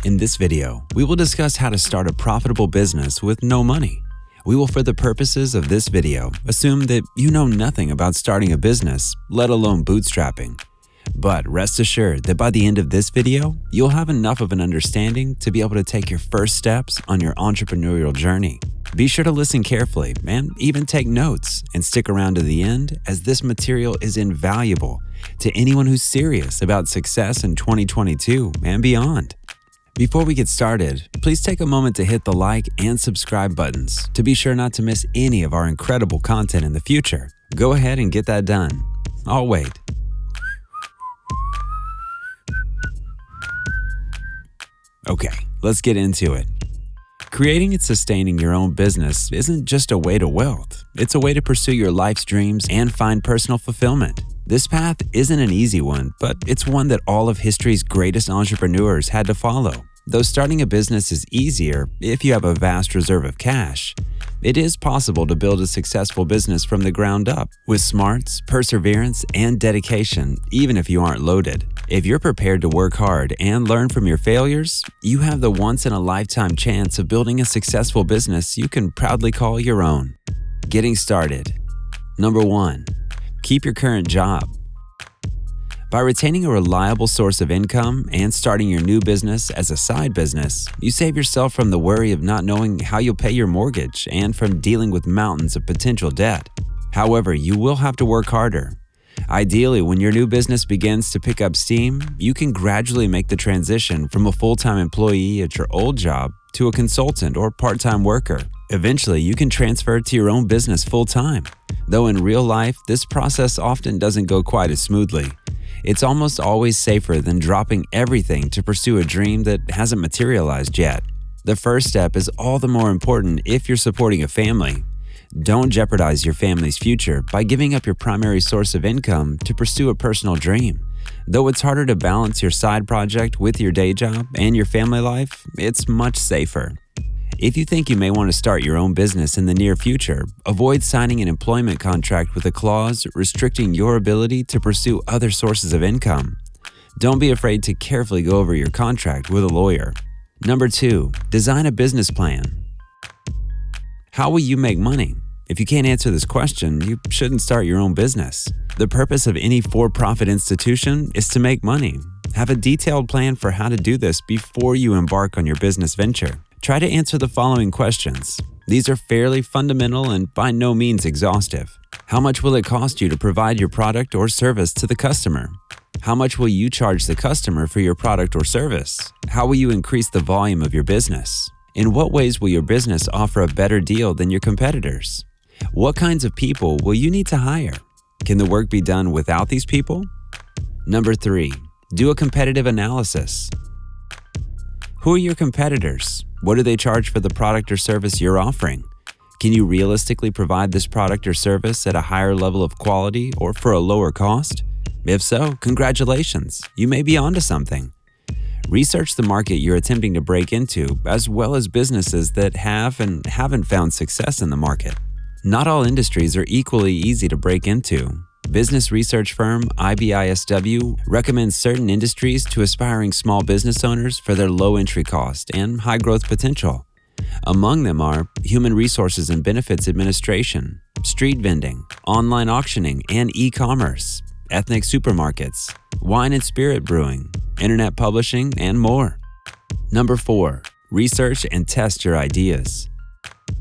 In this video, we will discuss how to start a profitable business with no money. We will, for the purposes of this video, assume that you know nothing about starting a business, let alone bootstrapping. But rest assured that by the end of this video, you'll have enough of an understanding to be able to take your first steps on your entrepreneurial journey. Be sure to listen carefully and even take notes, and stick around to the end, as this material is invaluable to anyone who's serious about success in 2022 and beyond. Before we get started, please take a moment to hit the like and subscribe buttons to be sure not to miss any of our incredible content in the future. Go ahead and get that done. I'll wait. Okay, let's get into it. Creating and sustaining your own business isn't just a way to wealth. It's a way to pursue your life's dreams and find personal fulfillment. This path isn't an easy one, but it's one that all of history's greatest entrepreneurs had to follow. Though starting a business is easier if you have a vast reserve of cash, it is possible to build a successful business from the ground up with smarts, perseverance, and dedication, even if you aren't loaded. If you're prepared to work hard and learn from your failures, you have the once-in-a-lifetime chance of building a successful business you can proudly call your own. Getting started. Number 1. Keep your current job. By retaining a reliable source of income and starting your new business as a side business, you save yourself from the worry of not knowing how you'll pay your mortgage and from dealing with mountains of potential debt. However, you will have to work harder. Ideally, when your new business begins to pick up steam, you can gradually make the transition from a full-time employee at your old job to a consultant or part-time worker. Eventually, you can transfer to your own business full-time. Though in real life, this process often doesn't go quite as smoothly. It's almost always safer than dropping everything to pursue a dream that hasn't materialized yet. The first step is all the more important if you're supporting a family. Don't jeopardize your family's future by giving up your primary source of income to pursue a personal dream. Though it's harder to balance your side project with your day job and your family life, it's much safer. If you think you may want to start your own business in the near future, avoid signing an employment contract with a clause restricting your ability to pursue other sources of income. Don't be afraid to carefully go over your contract with a lawyer. Number 2. Design a business plan. How will you make money? If you can't answer this question, you shouldn't start your own business. The purpose of any for-profit institution is to make money. Have a detailed plan for how to do this before you embark on your business venture. Try to answer the following questions. These are fairly fundamental and by no means exhaustive. How much will it cost you to provide your product or service to the customer? How much will you charge the customer for your product or service? How will you increase the volume of your business? In what ways will your business offer a better deal than your competitors? What kinds of people will you need to hire? Can the work be done without these people? Number 3. Do a competitive analysis. Who are your competitors? What do they charge for the product or service you're offering? Can you realistically provide this product or service at a higher level of quality or for a lower cost? If so, congratulations, you may be onto something. Research the market you're attempting to break into, as well as businesses that have and haven't found success in the market. Not all industries are equally easy to break into. Business research firm IBISW recommends certain industries to aspiring small business owners for their low entry cost and high growth potential. Among them are human resources and benefits administration, street vending, online auctioning and e-commerce, ethnic supermarkets, wine and spirit brewing, internet publishing, and more. Number 4. Research and test your ideas.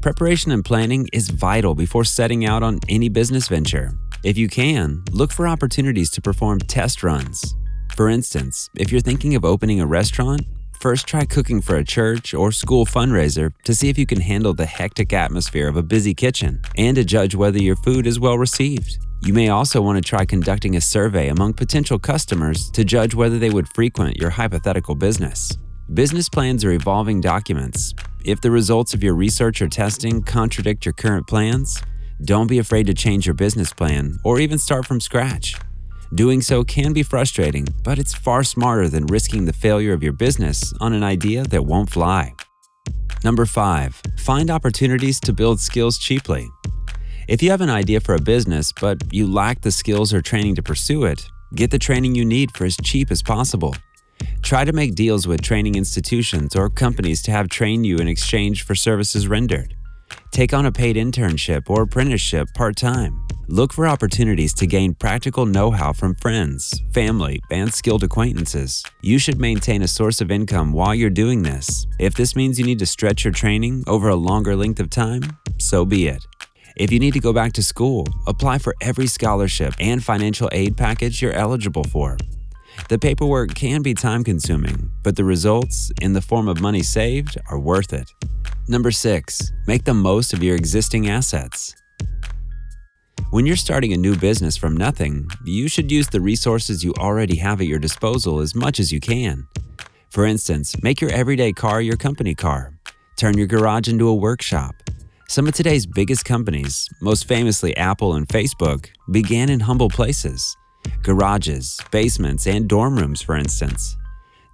Preparation and planning is vital before setting out on any business venture. If you can, look for opportunities to perform test runs. For instance, if you're thinking of opening a restaurant, first try cooking for a church or school fundraiser to see if you can handle the hectic atmosphere of a busy kitchen and to judge whether your food is well received. You may also want to try conducting a survey among potential customers to judge whether they would frequent your hypothetical business. Business plans are evolving documents. If the results of your research or testing contradict your current plans, don't be afraid to change your business plan or even start from scratch. Doing so can be frustrating, but it's far smarter than risking the failure of your business on an idea that won't fly. Number 5. Find opportunities to build skills cheaply. If you have an idea for a business, but you lack the skills or training to pursue it, get the training you need for as cheap as possible. Try to make deals with training institutions or companies to have train you in exchange for services rendered. Take on a paid internship or apprenticeship part-time. Look for opportunities to gain practical know-how from friends, family, and skilled acquaintances. You should maintain a source of income while you're doing this. If this means you need to stretch your training over a longer length of time, so be it. If you need to go back to school, apply for every scholarship and financial aid package you're eligible for. The paperwork can be time-consuming, but the results, in the form of money saved, are worth it. Number 6, make the most of your existing assets. When you're starting a new business from nothing, you should use the resources you already have at your disposal as much as you can. For instance, make your everyday car your company car. Turn your garage into a workshop. Some of today's biggest companies, most famously Apple and Facebook, began in humble places. Garages, basements, and dorm rooms, for instance.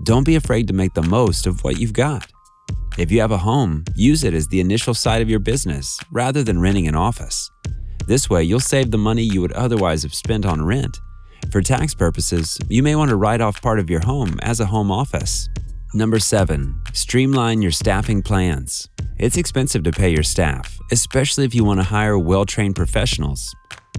Don't be afraid to make the most of what you've got. If you have a home, use it as the initial site of your business rather than renting an office. This way, you'll save the money you would otherwise have spent on rent. For tax purposes, you may want to write off part of your home as a home office. Number 7, streamline your staffing plans. It's expensive to pay your staff, especially if you want to hire well-trained professionals.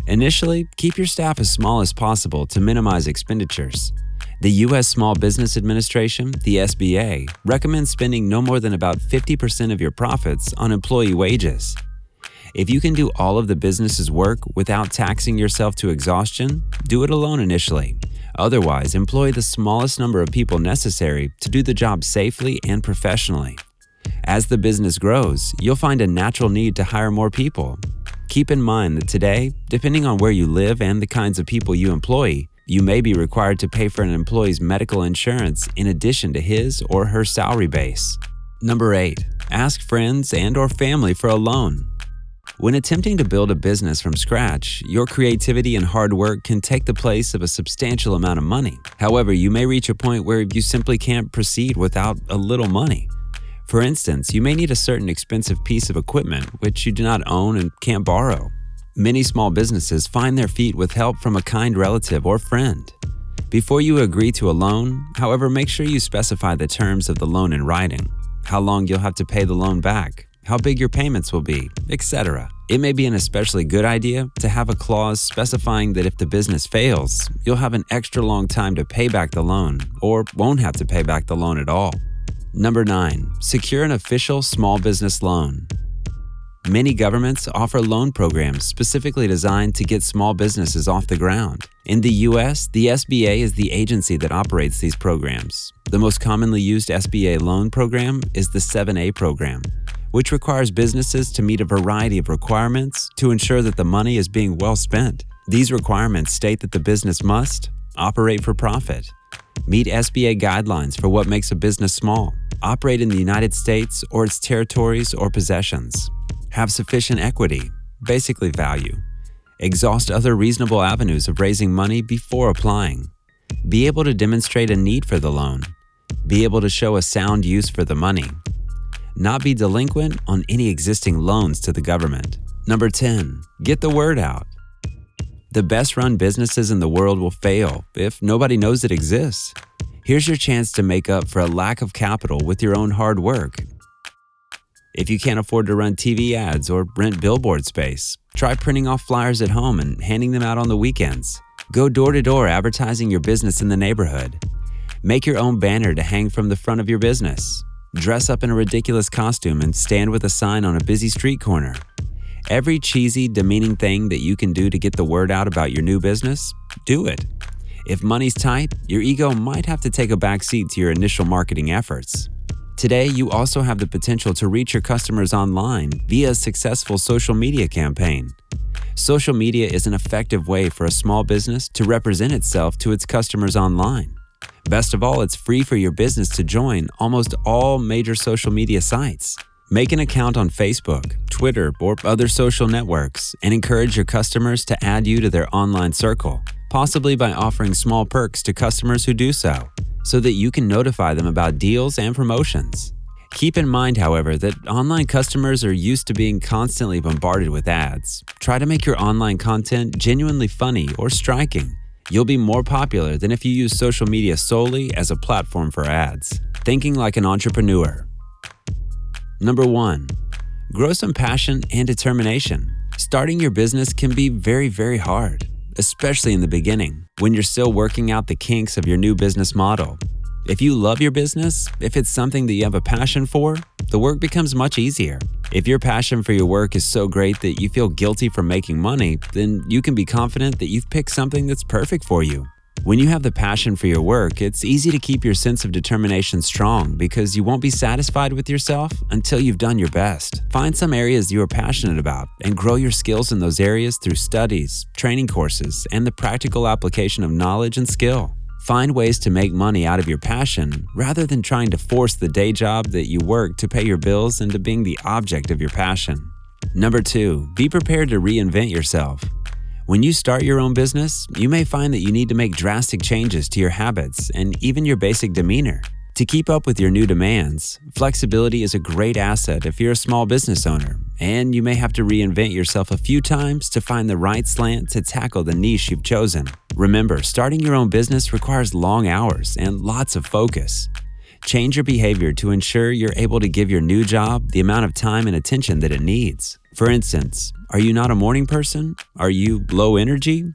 Initially, keep your staff as small as possible to minimize expenditures. The U.S. Small Business Administration, the SBA, recommends spending no more than about 50% of your profits on employee wages. If you can do all of the business's work without taxing yourself to exhaustion, do it alone initially. Otherwise, employ the smallest number of people necessary to do the job safely and professionally. As the business grows, you'll find a natural need to hire more people. Keep in mind that today, depending on where you live and the kinds of people you employ, you may be required to pay for an employee's medical insurance in addition to his or her salary base. Number 8, ask friends and/or family for a loan. When attempting to build a business from scratch, your creativity and hard work can take the place of a substantial amount of money. However, you may reach a point where you simply can't proceed without a little money. For instance, you may need a certain expensive piece of equipment which you do not own and can't borrow. Many small businesses find their feet with help from a kind relative or friend. Before you agree to a loan, however, make sure you specify the terms of the loan in writing, how long you'll have to pay the loan back, how big your payments will be, etc. It may be an especially good idea to have a clause specifying that if the business fails, you'll have an extra long time to pay back the loan or won't have to pay back the loan at all. Number 9, secure an official small business loan. Many governments offer loan programs specifically designed to get small businesses off the ground. In the U.S., the SBA is the agency that operates these programs. The most commonly used SBA loan program is the 7A program, which requires businesses to meet a variety of requirements to ensure that the money is being well spent. These requirements state that the business must operate for profit, meet SBA guidelines for what makes a business small, operate in the United States or its territories or possessions, have sufficient equity, basically value, exhaust other reasonable avenues of raising money before applying, be able to demonstrate a need for the loan, be able to show a sound use for the money, not be delinquent on any existing loans to the government. Number 10, get the word out. The best-run businesses in the world will fail if nobody knows it exists. Here's your chance to make up for a lack of capital with your own hard work. If you can't afford to run TV ads or rent billboard space, try printing off flyers at home and handing them out on the weekends. Go door-to-door advertising your business in the neighborhood. Make your own banner to hang from the front of your business. Dress up in a ridiculous costume and stand with a sign on a busy street corner. Every cheesy, demeaning thing that you can do to get the word out about your new business, do it. If money's tight, your ego might have to take a back seat to your initial marketing efforts. Today, you also have the potential to reach your customers online via a successful social media campaign. Social media is an effective way for a small business to represent itself to its customers online. Best of all, it's free for your business to join almost all major social media sites. Make an account on Facebook, Twitter, or other social networks and encourage your customers to add you to their online circle, possibly by offering small perks to customers who do so that you can notify them about deals and promotions. Keep in mind, however, that online customers are used to being constantly bombarded with ads. Try to make your online content genuinely funny or striking You'll be more popular than if you use social media solely as a platform for ads. Thinking like an entrepreneur. Number 1. Grow some passion and determination. Starting your business can be very, very hard, especially in the beginning, when you're still working out the kinks of your new business model. If you love your business, if it's something that you have a passion for, the work becomes much easier. If your passion for your work is so great that you feel guilty for making money, then you can be confident that you've picked something that's perfect for you. When you have the passion for your work, it's easy to keep your sense of determination strong because you won't be satisfied with yourself until you've done your best. Find some areas you are passionate about and grow your skills in those areas through studies, training courses, and the practical application of knowledge and skill. Find ways to make money out of your passion rather than trying to force the day job that you work to pay your bills into being the object of your passion. Number 2, be prepared to reinvent yourself. When you start your own business, you may find that you need to make drastic changes to your habits and even your basic demeanor. To keep up with your new demands, flexibility is a great asset if you're a small business owner, and you may have to reinvent yourself a few times to find the right slant to tackle the niche you've chosen. Remember, starting your own business requires long hours and lots of focus. Change your behavior to ensure you're able to give your new job the amount of time and attention that it needs. For instance, are you not a morning person? Are you low energy?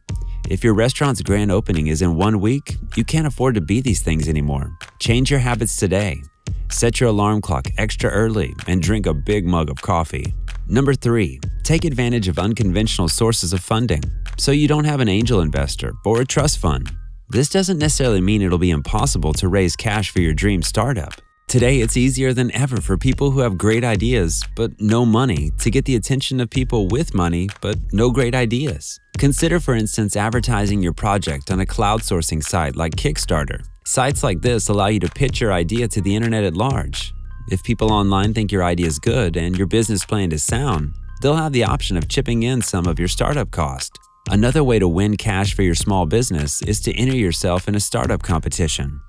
If your restaurant's grand opening is in 1 week, you can't afford to be these things anymore. Change your habits today. Set your alarm clock extra early and drink a big mug of coffee. Number 3, take advantage of unconventional sources of funding. So you don't have an angel investor or a trust fund. This doesn't necessarily mean it'll be impossible to raise cash for your dream startup. Today, it's easier than ever for people who have great ideas but no money to get the attention of people with money but no great ideas. Consider, for instance, advertising your project on a crowdsourcing site like Kickstarter. Sites like this allow you to pitch your idea to the internet at large. If people online think your idea is good and your business plan is sound, they'll have the option of chipping in some of your startup cost. Another way to win cash for your small business is to enter yourself in a startup competition.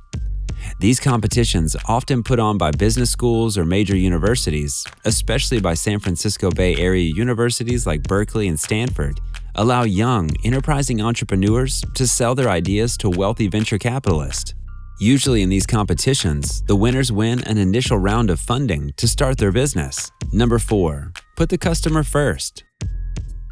These competitions, often put on by business schools or major universities, especially by San Francisco Bay Area universities like Berkeley and Stanford, allow young, enterprising entrepreneurs to sell their ideas to wealthy venture capitalists. Usually in these competitions, the winners win an initial round of funding to start their business. Number 4, put the customer first.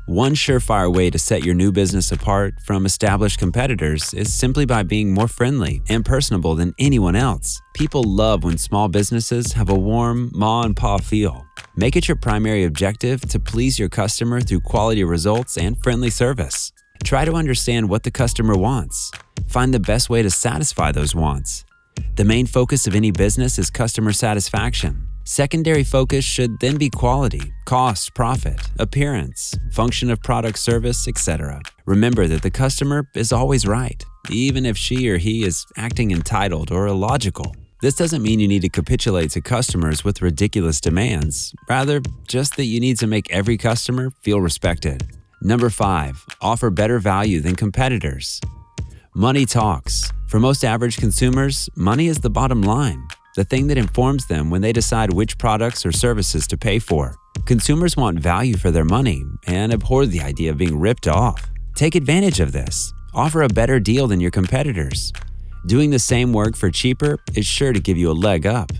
One surefire way to set your new business apart from established competitors is simply by being more friendly and personable than anyone else. People love when small businesses have a warm ma and pa feel. Make it your primary objective to please your customer through quality results and friendly service. Try to understand what the customer wants. Find the best way to satisfy those wants. The main focus of any business is customer satisfaction. Secondary focus should then be quality, cost, profit, appearance, function of product, service, etc. Remember that the customer is always right, even if she or he is acting entitled or illogical. This doesn't mean you need to capitulate to customers with ridiculous demands, rather just that you need to make every customer feel respected. Number 5, offer better value than competitors. Money talks. For most average consumers, money is the bottom line, the thing that informs them when they decide which products or services to pay for. Consumers want value for their money and abhor the idea of being ripped off. Take advantage of this. Offer a better deal than your competitors. Doing the same work for cheaper is sure to give you a leg up.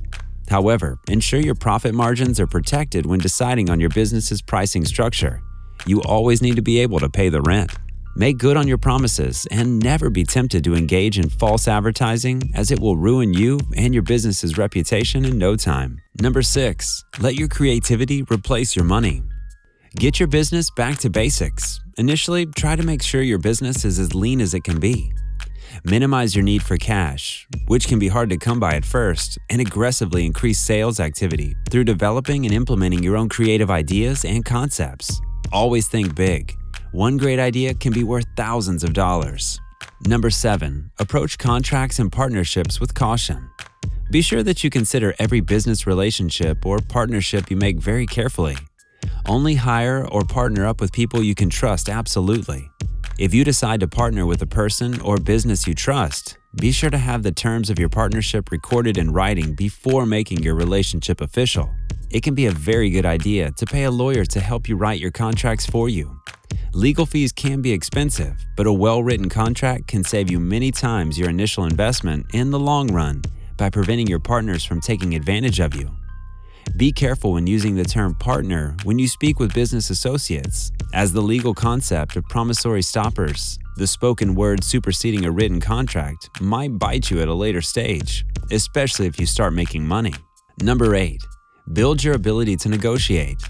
However, ensure your profit margins are protected when deciding on your business's pricing structure. You always need to be able to pay the rent. Make good on your promises and never be tempted to engage in false advertising, as it will ruin you and your business's reputation in no time. Number 6, let your creativity replace your money. Get your business back to basics. Initially, try to make sure your business is as lean as it can be. Minimize your need for cash, which can be hard to come by at first, and aggressively increase sales activity through developing and implementing your own creative ideas and concepts. Always think big. One great idea can be worth thousands of dollars. Number 7, approach contracts and partnerships with caution. Be sure that you consider every business relationship or partnership you make very carefully. Only hire or partner up with people you can trust absolutely. If you decide to partner with a person or business you trust, be sure to have the terms of your partnership recorded in writing before making your relationship official. It can be a very good idea to pay a lawyer to help you write your contracts for you. Legal fees can be expensive, but a well-written contract can save you many times your initial investment in the long run by preventing your partners from taking advantage of you. Be careful when using the term partner when you speak with business associates, as the legal concept of promissory stoppers, the spoken word superseding a written contract, might bite you at a later stage, especially if you start making money. Number 8. Build your ability to negotiate.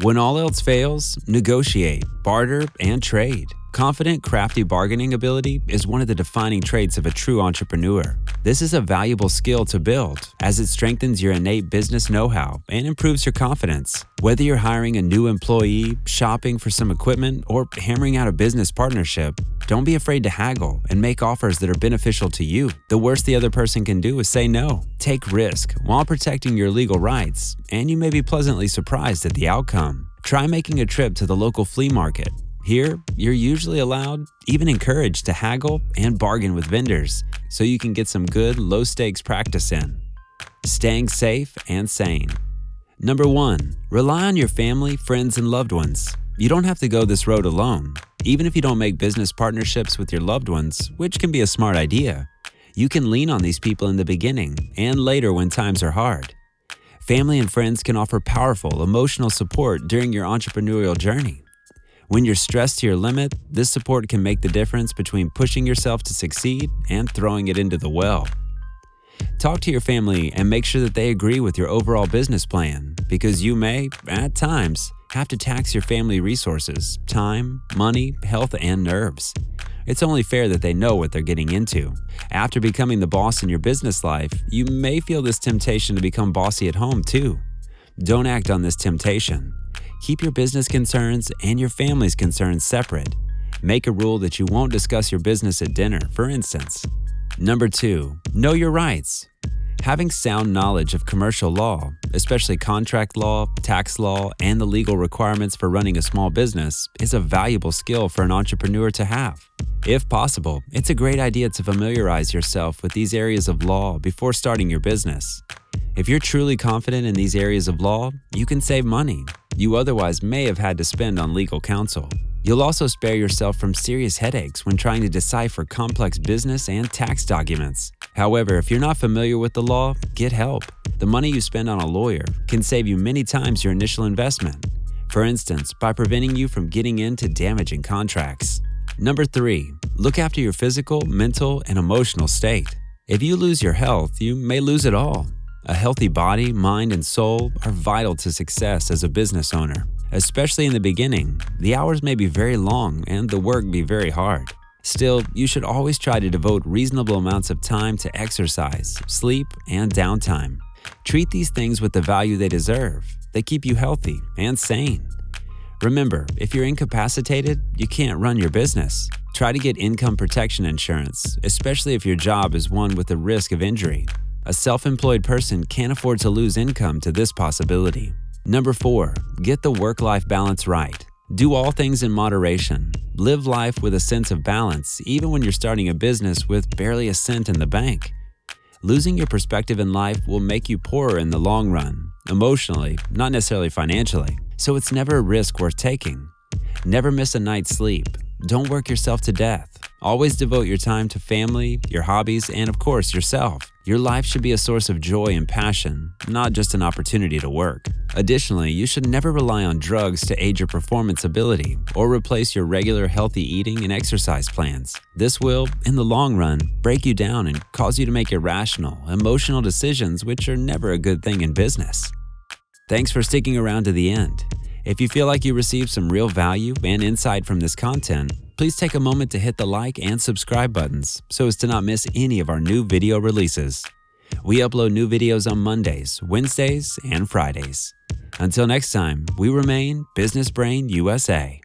When all else fails, negotiate, barter, and trade. Confident, crafty bargaining ability is one of the defining traits of a true entrepreneur. This is a valuable skill to build, as it strengthens your innate business know-how and improves your confidence. Whether you're hiring a new employee, shopping for some equipment, or hammering out a business partnership, don't be afraid to haggle and make offers that are beneficial to you. The worst the other person can do is say no. Take risk while protecting your legal rights, and you may be pleasantly surprised at the outcome. Try making a trip to the local flea market. Here, you're usually allowed, even encouraged, to haggle and bargain with vendors so you can get some good, low-stakes practice in. Staying safe and sane. Number 1. Rely on your family, friends, and loved ones. You don't have to go this road alone. Even if you don't make business partnerships with your loved ones, which can be a smart idea, you can lean on these people in the beginning and later when times are hard. Family and friends can offer powerful, emotional support during your entrepreneurial journey. When you're stressed to your limit, this support can make the difference between pushing yourself to succeed and throwing it into the well. Talk to your family and make sure that they agree with your overall business plan, because you may, at times, have to tax your family resources, time, money, health, and nerves. It's only fair that they know what they're getting into. After becoming the boss in your business life, you may feel this temptation to become bossy at home too. Don't act on this temptation. Keep your business concerns and your family's concerns separate. Make a rule that you won't discuss your business at dinner, for instance. Number 2. Know your rights. Having sound knowledge of commercial law, especially contract law, tax law, and the legal requirements for running a small business, is a valuable skill for an entrepreneur to have. If possible, it's a great idea to familiarize yourself with these areas of law before starting your business. If you're truly confident in these areas of law, you can save money you otherwise may have had to spend on legal counsel. You'll also spare yourself from serious headaches when trying to decipher complex business and tax documents. However, if you're not familiar with the law, get help. The money you spend on a lawyer can save you many times your initial investment. For instance, by preventing you from getting into damaging contracts. Number 3. Look after your physical, mental, and emotional state. If you lose your health, you may lose it all. A healthy body, mind, and soul are vital to success as a business owner. Especially in the beginning, the hours may be very long and the work be very hard. Still, you should always try to devote reasonable amounts of time to exercise, sleep, and downtime. Treat these things with the value they deserve. They keep you healthy and sane. Remember, if you're incapacitated, you can't run your business. Try to get income protection insurance, especially if your job is one with a risk of injury. A self-employed person can't afford to lose income to this possibility. Number 4. Get the work-life balance right. Do all things in moderation. Live life with a sense of balance, even when you're starting a business with barely a cent in the bank. Losing your perspective in life will make you poorer in the long run, emotionally, not necessarily financially. So it's never a risk worth taking. Never miss a night's sleep. Don't work yourself to death. Always devote your time to family, your hobbies, and of course, yourself. Your life should be a source of joy and passion, not just an opportunity to work. Additionally, you should never rely on drugs to aid your performance ability or replace your regular healthy eating and exercise plans. This will, in the long run, break you down and cause you to make irrational, emotional decisions, which are never a good thing in business. Thanks for sticking around to the end. If you feel like you received some real value and insight from this content, please take a moment to hit the like and subscribe buttons so as to not miss any of our new video releases. We upload new videos on Mondays, Wednesdays, and Fridays. Until next time, we remain Business Brain USA.